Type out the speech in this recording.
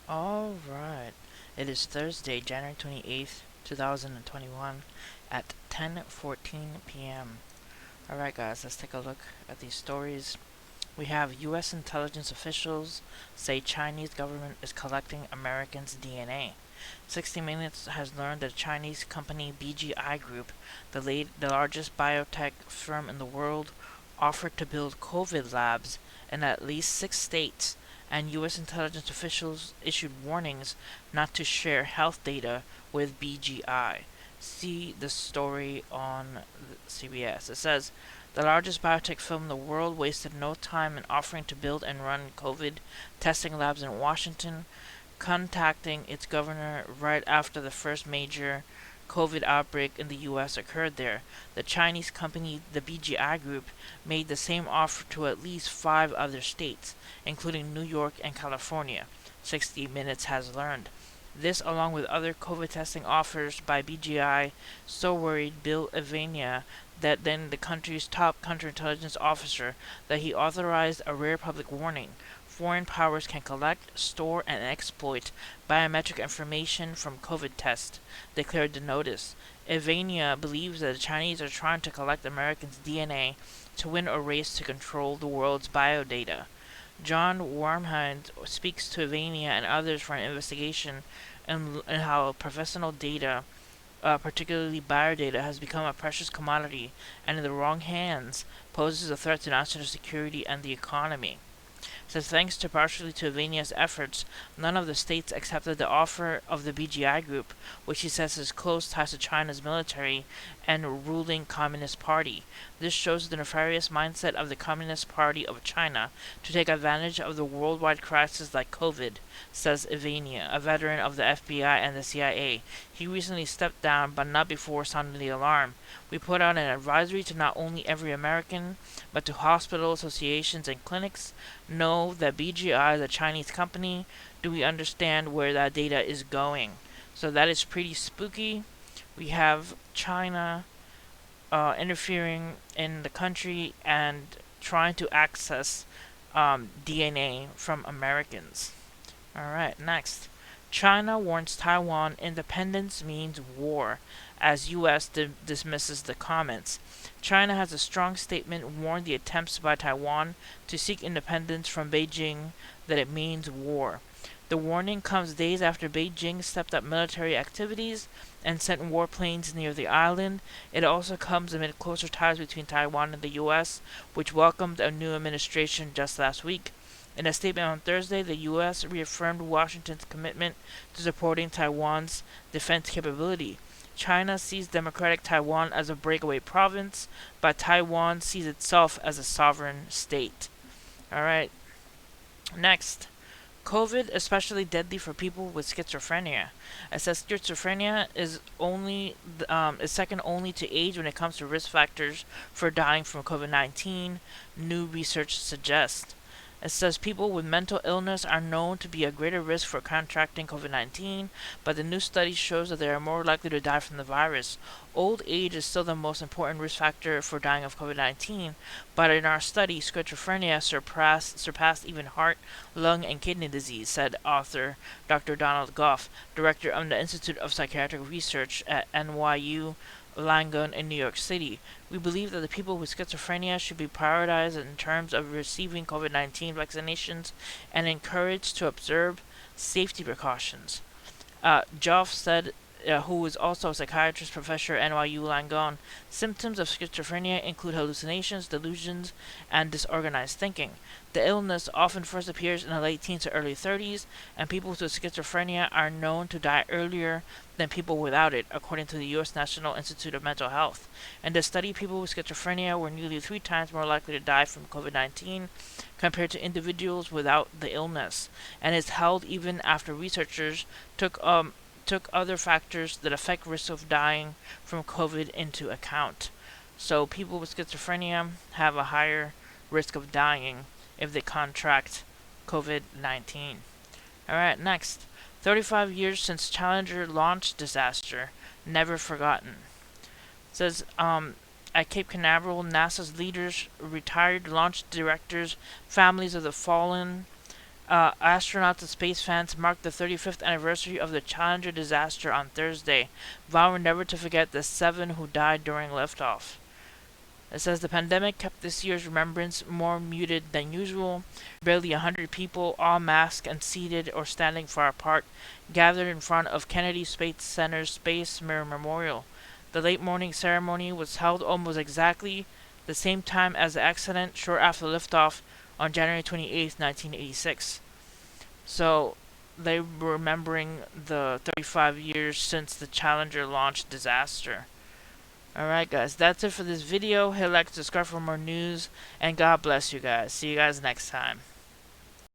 Alright. It is Thursday, January 28th, 2021 at 10:14 p.m. Alright guys, let's take a look at these stories. We have US intelligence officials say Chinese government is collecting Americans' DNA. 60 Minutes has learned that Chinese company BGI Group, the largest biotech firm in the world, offered to build COVID labs in at least 6 states, and US intelligence officials issued warnings not to share health data with BGI. See the story on CBS. It says the largest biotech firm in the world wasted no time in offering to build and run COVID testing labs in Washington, contacting its governor right after the first major COVID outbreak in the US occurred there. The Chinese company, the BGI Group, made the same offer to at least 5 other states, including New York and California, 60 Minutes has learned. This, along with other COVID testing offers by BGI, so worried Bill Evania, that then the country's top counterintelligence officer, that he authorized a rare public warning. Foreign powers can collect, store, and exploit biometric information from COVID tests, declared the notice. Evania believes that the Chinese are trying to collect Americans' DNA to win a race to control the world's biodata. John Warmhind speaks to Evania and others for an investigation in how professional data, particularly biodata, has become a precious commodity and in the wrong hands poses a threat to national security and the economy. Says thanks to partially to Evania's efforts, none of the states accepted the offer of the BGI Group, which he says has close ties to China's military and ruling Communist Party. This shows the nefarious mindset of the Communist Party of China to take advantage of the worldwide crisis like COVID, says Evania, a veteran of the FBI and the CIA. He recently stepped down, but not before sounding the alarm. We put out an advisory to not only every American, but to hospital associations and clinics. Know that BGI is a Chinese company. Do we understand where that data is going? So that is pretty spooky. We have China interfering in the country and trying to access DNA from Americans. Alright, next. China warns Taiwan independence means war, as U.S. dismisses the comments. China has a strong statement warned the attempts by Taiwan to seek independence from Beijing that it means war. The warning comes days after Beijing stepped up military activities and sent warplanes near the island. It also comes amid closer ties between Taiwan and the U.S., which welcomed a new administration just last week. In a statement on Thursday, the U.S. reaffirmed Washington's commitment to supporting Taiwan's defense capability. China sees democratic Taiwan as a breakaway province, but Taiwan sees itself as a sovereign state. Alright, next. COVID especially deadly for people with schizophrenia. It says schizophrenia is second only to age when it comes to risk factors for dying from COVID-19. New research suggests. It says people with mental illness are known to be at greater risk for contracting COVID-19, but the new study shows that they are more likely to die from the virus. Old age is still the most important risk factor for dying of COVID-19, but in our study, schizophrenia surpassed even heart, lung, and kidney disease, said author Dr. Donald Goff, director of the Institute of Psychiatric Research at NYU Langone in New York City. We believe that the people with schizophrenia should be prioritized in terms of receiving COVID-19 vaccinations and encouraged to observe safety precautions. Joff said, who is also a psychiatrist professor at NYU Langone, symptoms of schizophrenia include hallucinations, delusions, and disorganized thinking. The illness often first appears in the late teens to early 30s, and people with schizophrenia are known to die earlier than people without it, according to the U.S. National Institute of Mental Health. In the study, people with schizophrenia were nearly 3 times more likely to die from COVID-19 compared to individuals without the illness, and is held even after researchers took other factors that affect risk of dying from COVID into account. So people with schizophrenia have a higher risk of dying if they contract COVID-19. Alright, next. 35 years since Challenger launch disaster, never forgotten. It says, at Cape Canaveral, NASA's leaders, retired launch directors, families of the fallen, Astronauts and space fans marked the 35th anniversary of the Challenger disaster on Thursday, vowing never to forget the 7 who died during liftoff. It says the pandemic kept this year's remembrance more muted than usual. Barely 100 people, all masked and seated or standing far apart, gathered in front of Kennedy Space Center's Space Mirror Memorial. The late morning ceremony was held almost exactly the same time as the accident, short after liftoff on January 28, 1986. So they were remembering the 35 years since the Challenger launch disaster. Alright guys, that's it for this video. Hit like, subscribe for more news, and God bless you guys. See you guys next time.